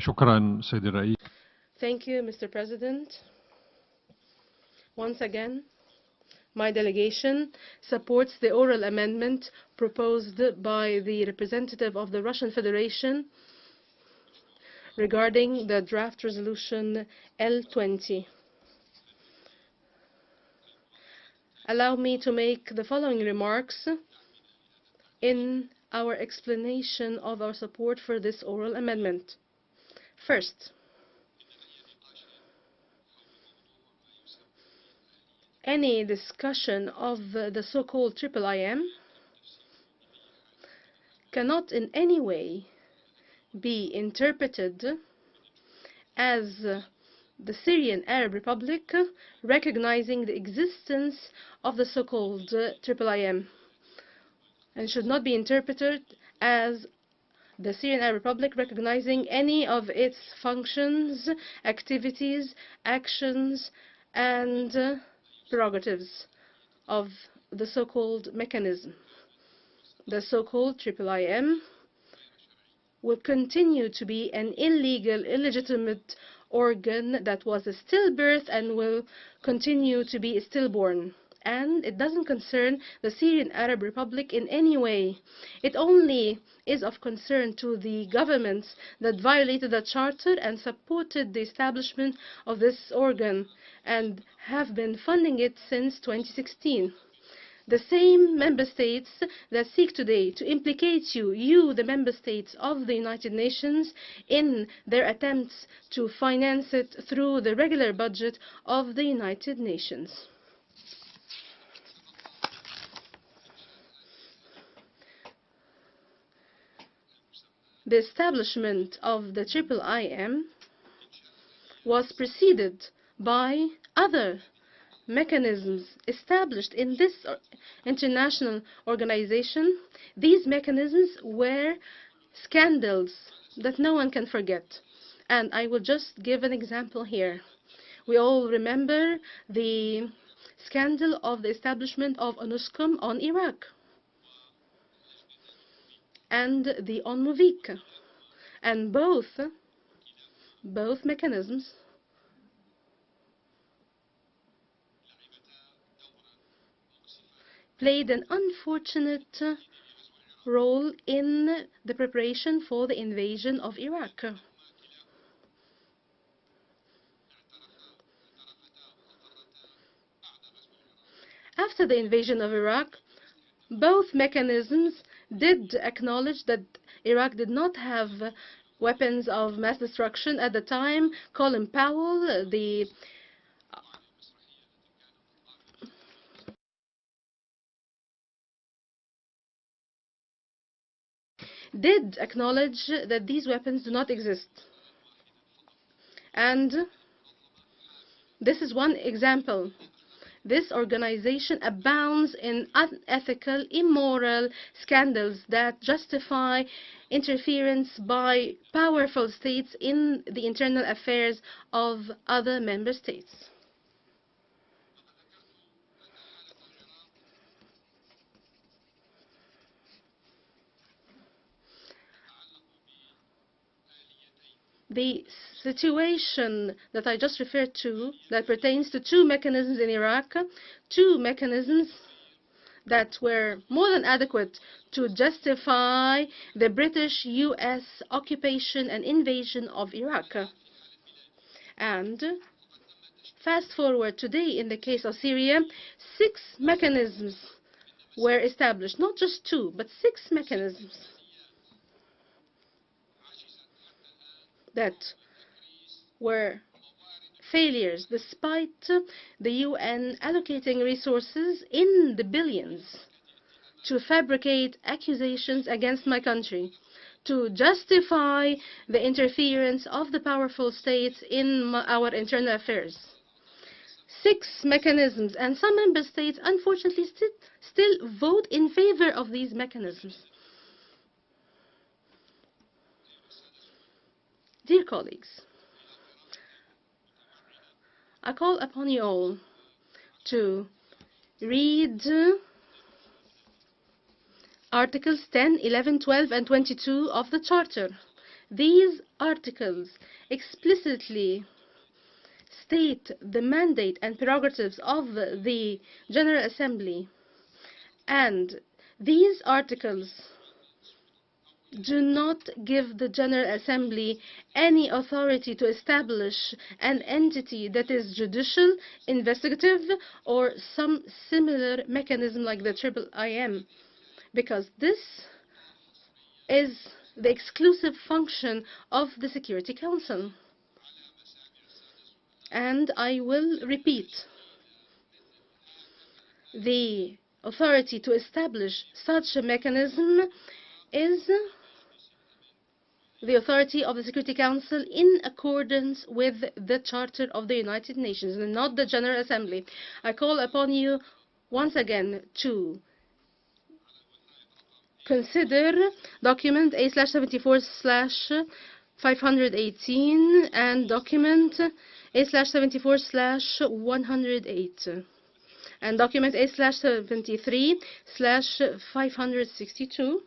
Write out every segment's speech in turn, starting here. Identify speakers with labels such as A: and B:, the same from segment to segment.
A: شكرا سيدي الرئيس.
B: Thank you, Mr. President. Once again, my delegation supports the oral amendment proposed by the representative of the Russian Federation regarding the draft resolution L20. Allow me to make the following remarks in our explanation of our support for this oral amendment. First, any discussion of the so-called IIIM cannot in any way be interpreted as the Syrian Arab Republic recognizing the existence of the so-called IIIM, and should not be interpreted as the Syrian Arab Republic recognizing any of its functions, activities, actions, and prerogatives of the so-called mechanism. The so-called IIIM will continue to be an illegal, illegitimate organ that was a stillbirth and will continue to be stillborn. And it doesn't concern the Syrian Arab Republic in any way. It only is of concern to the governments that violated the charter and supported the establishment of this organ and have been funding it since 2016. The same member states that seek today to implicate you, the member states of the United Nations, in their attempts to finance it through the regular budget of the United Nations. The establishment of the IIIM was preceded by other mechanisms established in this international organization. These mechanisms were scandals that no one can forget. And I will just give an example here. We all remember the scandal of the establishment of UNUSCOM on Iraq and the ONMOVIC. And both mechanisms played an unfortunate role in the preparation for the invasion of Iraq. After the invasion of Iraq, both mechanisms did acknowledge that Iraq did not have weapons of mass destruction at the time. Colin Powell, did acknowledge that these weapons do not exist. And this is one example. This organization abounds in unethical, immoral scandals that justify interference by powerful states in the internal affairs of other member states. The situation that I just referred to, that pertains to two mechanisms in Iraq, two mechanisms that were more than adequate to justify the British-US occupation and invasion of Iraq. And fast forward today, in the case of Syria, 6 mechanisms were established, not just 2, but 6 mechanisms that were failures despite the UN allocating resources in the billions to fabricate accusations against my country, to justify the interference of the powerful states in our internal affairs. 6 mechanisms, and some member states unfortunately still vote in favor of these mechanisms. Dear colleagues, I call upon you all to read Articles 10, 11, 12, and 22 of the Charter. These articles explicitly state the mandate and prerogatives of the General Assembly, and these articles do not give the General Assembly any authority to establish an entity that is judicial, investigative, or some similar mechanism like the IIIM, because this is the exclusive function of the Security Council. And I will repeat, the authority to establish such a mechanism is the authority of the Security Council in accordance with the Charter of the United Nations, and not the General Assembly. I call upon you once again to consider document A/74/518 and document A/74/108 and document A/73/562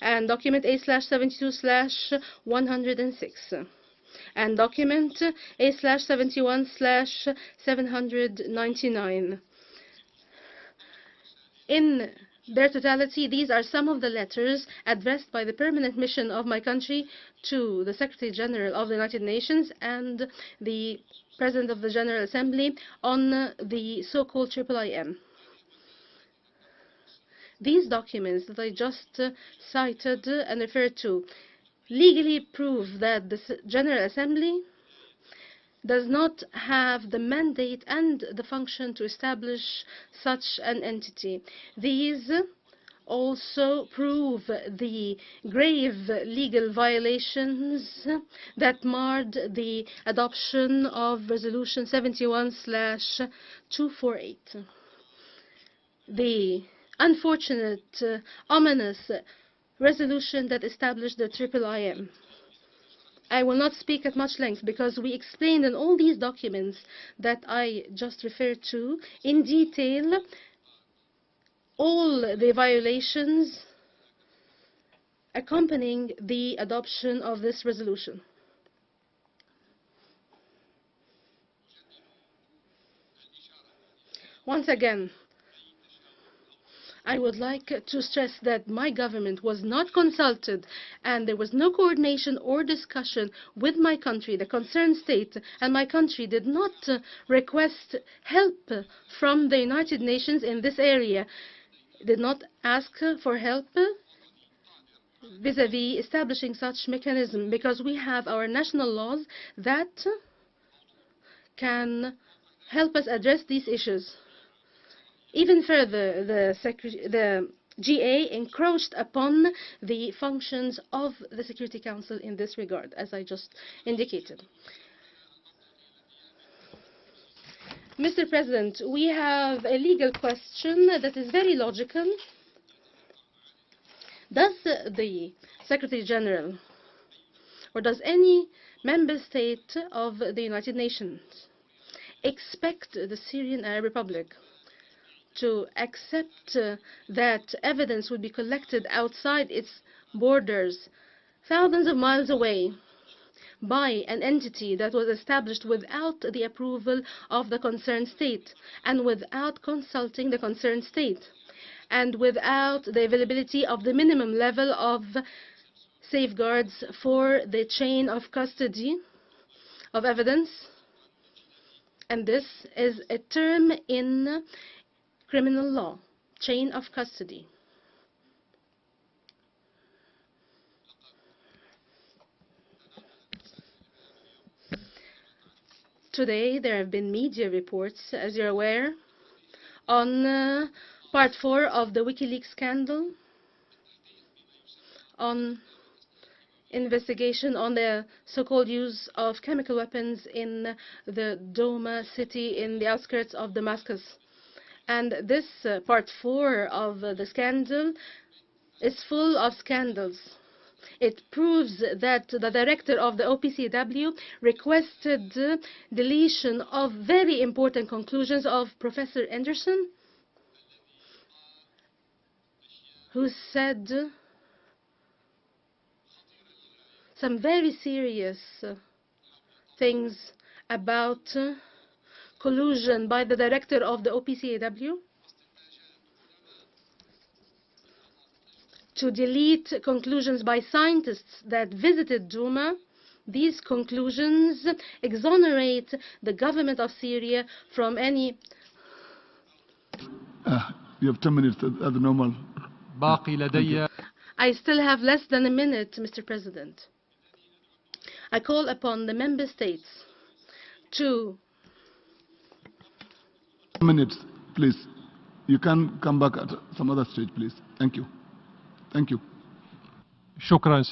B: and document A/72/106 and document A/71/799. In their totality, these are some of the letters addressed by the permanent mission of my country to the Secretary General of the United Nations and the President of the General Assembly on the so-called IIIM. These documents that I just cited and referred to legally prove that the General Assembly does not have the mandate and the function to establish such an entity. These also prove the grave legal violations that marred the adoption of Resolution 71/248. The unfortunate, ominous resolution that established the IIIM. I will not speak at much length because we explained in all these documents that I just referred to in detail all the violations accompanying the adoption of this resolution. Once again, I would like to stress that my government was not consulted and there was no coordination or discussion with my country, the concerned state, and my country did not request help from the United Nations in this area, did not ask for help vis-à-vis establishing such mechanism, because we have our national laws that can help us address these issues. Even further, the GA encroached upon the functions of the Security Council in this regard, as I just indicated. Mr. President, we have a legal question that is very logical. Does the Secretary General or does any member state of the United Nations expect the Syrian Arab Republic to accept that evidence would be collected outside its borders, thousands of miles away, by an entity that was established without the approval of the concerned state and without consulting the concerned state and without the availability of the minimum level of safeguards for the chain of custody of evidence? And this is a term in criminal law, chain of custody. Today there have been media reports, as you're aware, on part 4 of the WikiLeaks scandal, on investigation on the so-called use of chemical weapons in the Doma city in the outskirts of Damascus. And this part 4 of the scandal is full of scandals. It proves that the director of the OPCW requested deletion of very important conclusions of Professor Anderson, some very serious things about collusion by the director of the OPCAW to delete conclusions by scientists that visited Duma. These conclusions exonerate the government of Syria from any...
A: You have 10 minutes at the normal.
B: I still have less than a minute, Mr. President. I call upon the member states to...
A: Minutes, please. You can come back at some other stage, please. Thank you.
C: شكرا.